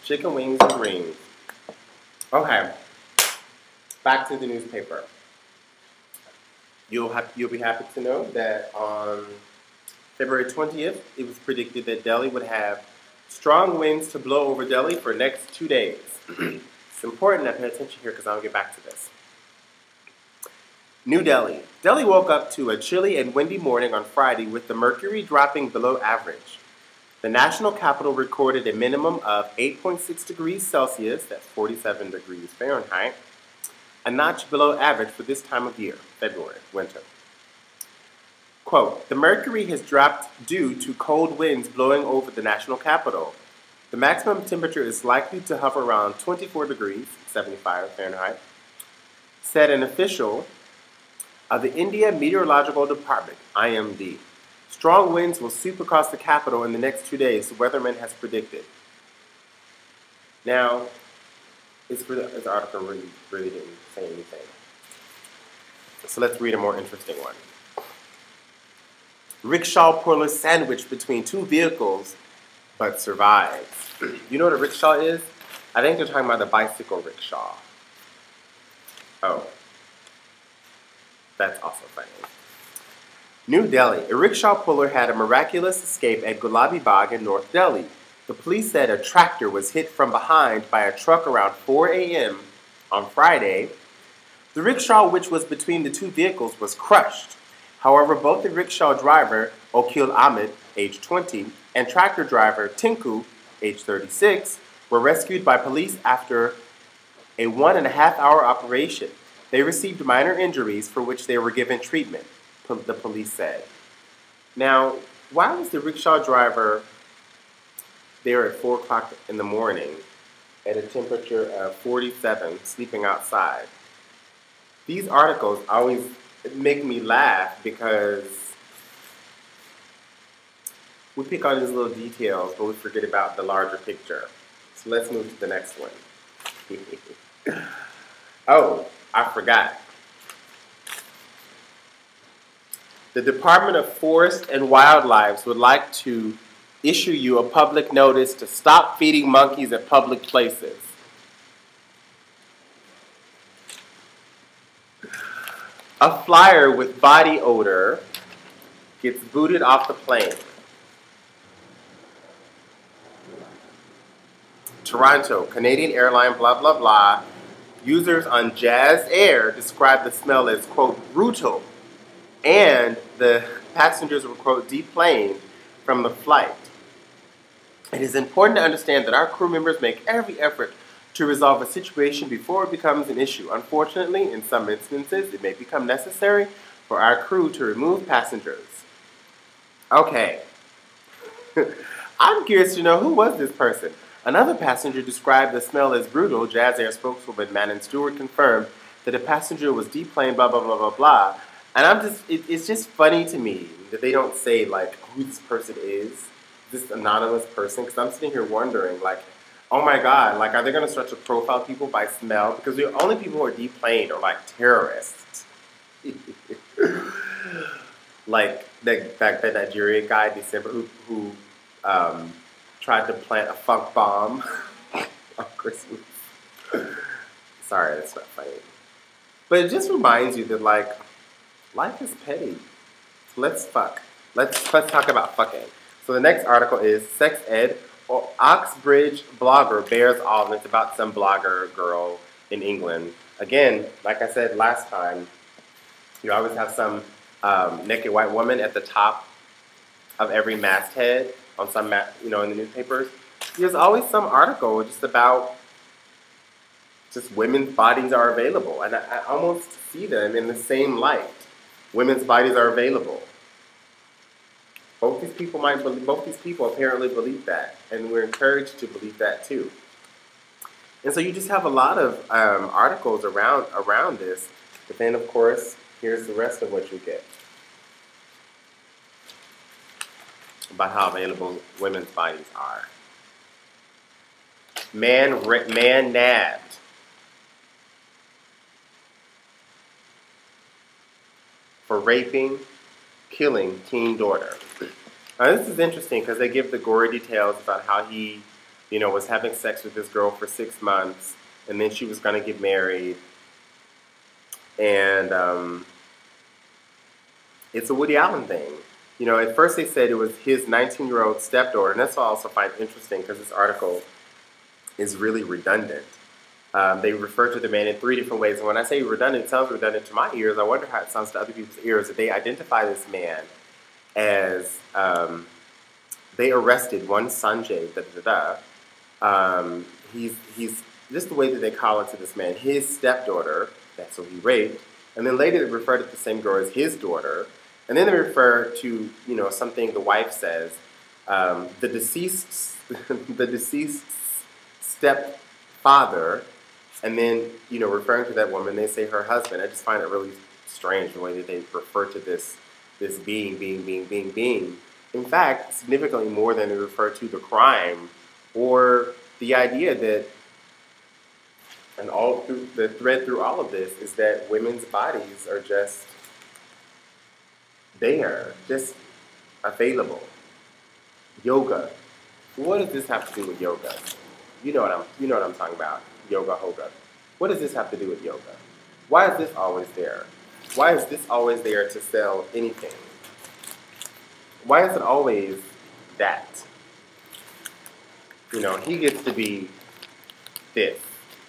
Chicken wings and rings. Okay, back to the newspaper. You'll be happy to know that on February 20th, it was predicted that Delhi would have strong winds to blow over Delhi for the next 2 days. It's important I pay attention here because I'll get back to this. New Delhi. Delhi woke up to a chilly and windy morning on Friday with the mercury dropping below average. The national capital recorded a minimum of 8.6 degrees Celsius, that's 47 degrees Fahrenheit, a notch below average for this time of year, February, winter. Quote, the mercury has dropped due to cold winds blowing over the national capital. The maximum temperature is likely to hover around 24 degrees, 75 Fahrenheit, said an official of the India Meteorological Department, IMD. Strong winds will sweep across the capital in the next 2 days, the weatherman has predicted. Now, this article really didn't say anything. So let's read a more interesting one. Rickshaw puller sandwiched between two vehicles, but survives. You know what a rickshaw is? I think they're talking about the bicycle rickshaw. Oh. That's also funny. New Delhi. A rickshaw puller had a miraculous escape at Gulabi Bagh in North Delhi. The police said a tractor was hit from behind by a truck around 4 a.m. on Friday. The rickshaw, which was between the two vehicles, was crushed. However, both the rickshaw driver, Okil Ahmed, age 20, and tractor driver, Tinku, age 36, were rescued by police after a 1.5-hour operation. They received minor injuries for which they were given treatment, the police said. Now, why was the rickshaw driver there at 4 o'clock in the morning at a temperature of 47, sleeping outside? These articles always make me laugh because we pick on these little details, but we forget about the larger picture. So let's move to the next one. Oh, I forgot. The Department of Forest and Wildlife would like to issue you a public notice to stop feeding monkeys at public places. A flyer with body odor gets booted off the plane. Toronto, Canadian airline, blah, blah, blah. Users on Jazz Air described the smell as, quote, brutal, and the passengers were, quote, deplaned from the flight. It is important to understand that our crew members make every effort to resolve a situation before it becomes an issue. Unfortunately, in some instances, it may become necessary for our crew to remove passengers. Okay. I'm curious to know, who was this person? Another passenger described the smell as brutal. Jazz Air spokeswoman Manon Stewart confirmed that a passenger was deplaned, blah, blah, blah, blah, blah. And it's just funny to me that they don't say, like, who this person is, this anonymous person, because I'm sitting here wondering, like, oh my God, like, are they going to start to profile people by smell? Because the only people who are deplaned are, like, terrorists. Like, that Nigerian guy, December, who tried to plant a funk bomb on Christmas. Sorry, that's not funny. But it just reminds you that, like, life is petty. Let's fuck. Let's talk about fucking. So the next article is Sex Ed. Oxbridge blogger bears all. It's about some blogger girl in England. Again, like I said last time, you always have some naked white woman at the top of every masthead on some, in the newspapers. There's always some article just about just women's bodies are available, and I almost see them in the same light. Women's bodies are available. Both these people apparently believe that, and we're encouraged to believe that too. And so you just have a lot of articles around this, but then of course, here's the rest of what you get about how available women's bodies are. Man nabbed. For raping, killing teen daughter. Now this is interesting because they give the gory details about how he, was having sex with this girl for 6 months, and then she was going to get married. And it's a Woody Allen thing. At first they said it was his 19-year-old stepdaughter, and that's what I also find interesting because this article is really redundant. They refer to the man in 3 different ways, and when I say redundant, it sounds redundant to my ears. I wonder how it sounds to other people's ears. That they identify this man as they arrested one Sanjay. He's just the way that they call it to this man, his stepdaughter. That's who he raped, and then later they refer to the same girl as his daughter, and then they refer to something the wife says, the deceased the deceased stepfather, and then referring to that woman they say her husband. I just find it really strange the way that they refer to this being. In fact, significantly more than they refer to the crime or the idea that. And all through the thread through all of this is that women's bodies are just there, just available. Yoga. What does this have to do with yoga? You know what I'm talking about. Yoga hoga. What does this have to do with yoga? Why is this always there? Why is this always there to sell anything? Why is it always that? He gets to be this.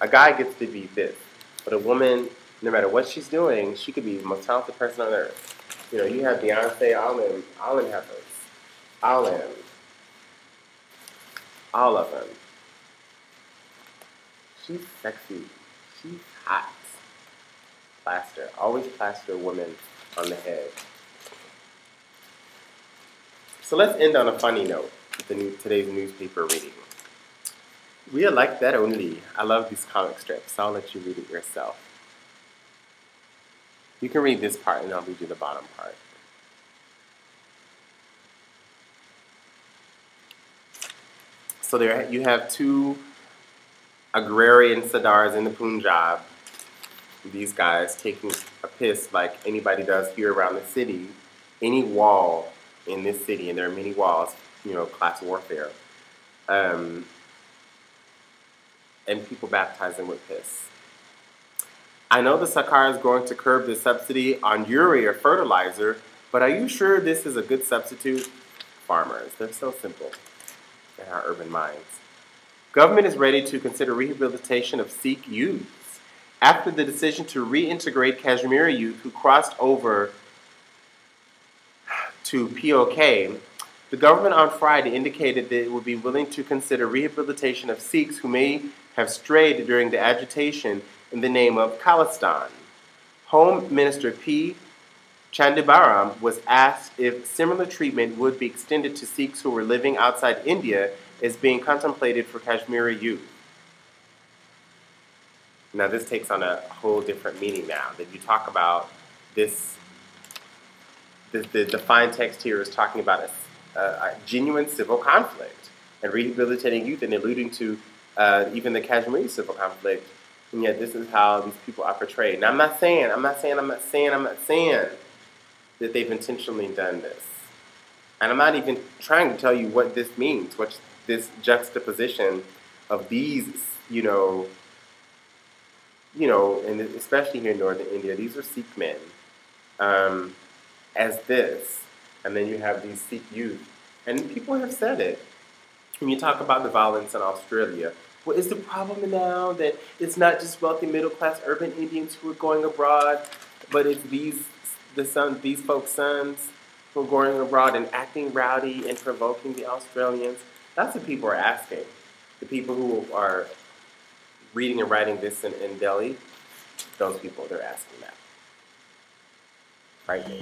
A guy gets to be this, but a woman, no matter what she's doing, she could be the most talented person on earth. You have Beyonce, all them heifers, all of them. She's sexy, she's hot. Plaster, always plaster a woman on the head. So let's end on a funny note with today's newspaper reading. We are like that only. I love these comic strips. I'll let you read it yourself. You can read this part and I'll read you the bottom part. So there you have 2 agrarian Sardars in the Punjab. These guys taking a piss like anybody does here around the city. Any wall in this city, and there are many walls, class warfare. And people baptize them with piss. I know the Sarkar is going to curb the subsidy on urea fertilizer, but are you sure this is a good substitute? Farmers, they're so simple in our urban minds. Government is ready to consider rehabilitation of Sikh youths after the decision to reintegrate Kashmiri youth who crossed over to POK. The government on Friday indicated that it would be willing to consider rehabilitation of Sikhs who may have strayed during the agitation in the name of Khalistan. Home Minister P. Chandibaram was asked if similar treatment would be extended to Sikhs who were living outside India as being contemplated for Kashmiri youth. Now this takes on a whole different meaning now that you talk about this. The fine text here is talking about a genuine civil conflict and rehabilitating youth and alluding to even the Kashmiri civil conflict, and yet this is how these people are portrayed. Now I'm not saying that they've intentionally done this. And I'm not even trying to tell you what this means, what this juxtaposition of these, and especially here in northern India, these are Sikh men, as this. And then you have these Sikh youth. And people have said it. When you talk about the violence in Australia, well, is the problem now that it's not just wealthy middle-class urban Indians who are going abroad, but it's these folks' sons who are going abroad and acting rowdy and provoking the Australians? That's what people are asking. The people who are reading and writing this in Delhi, those people, they're asking that. Right there.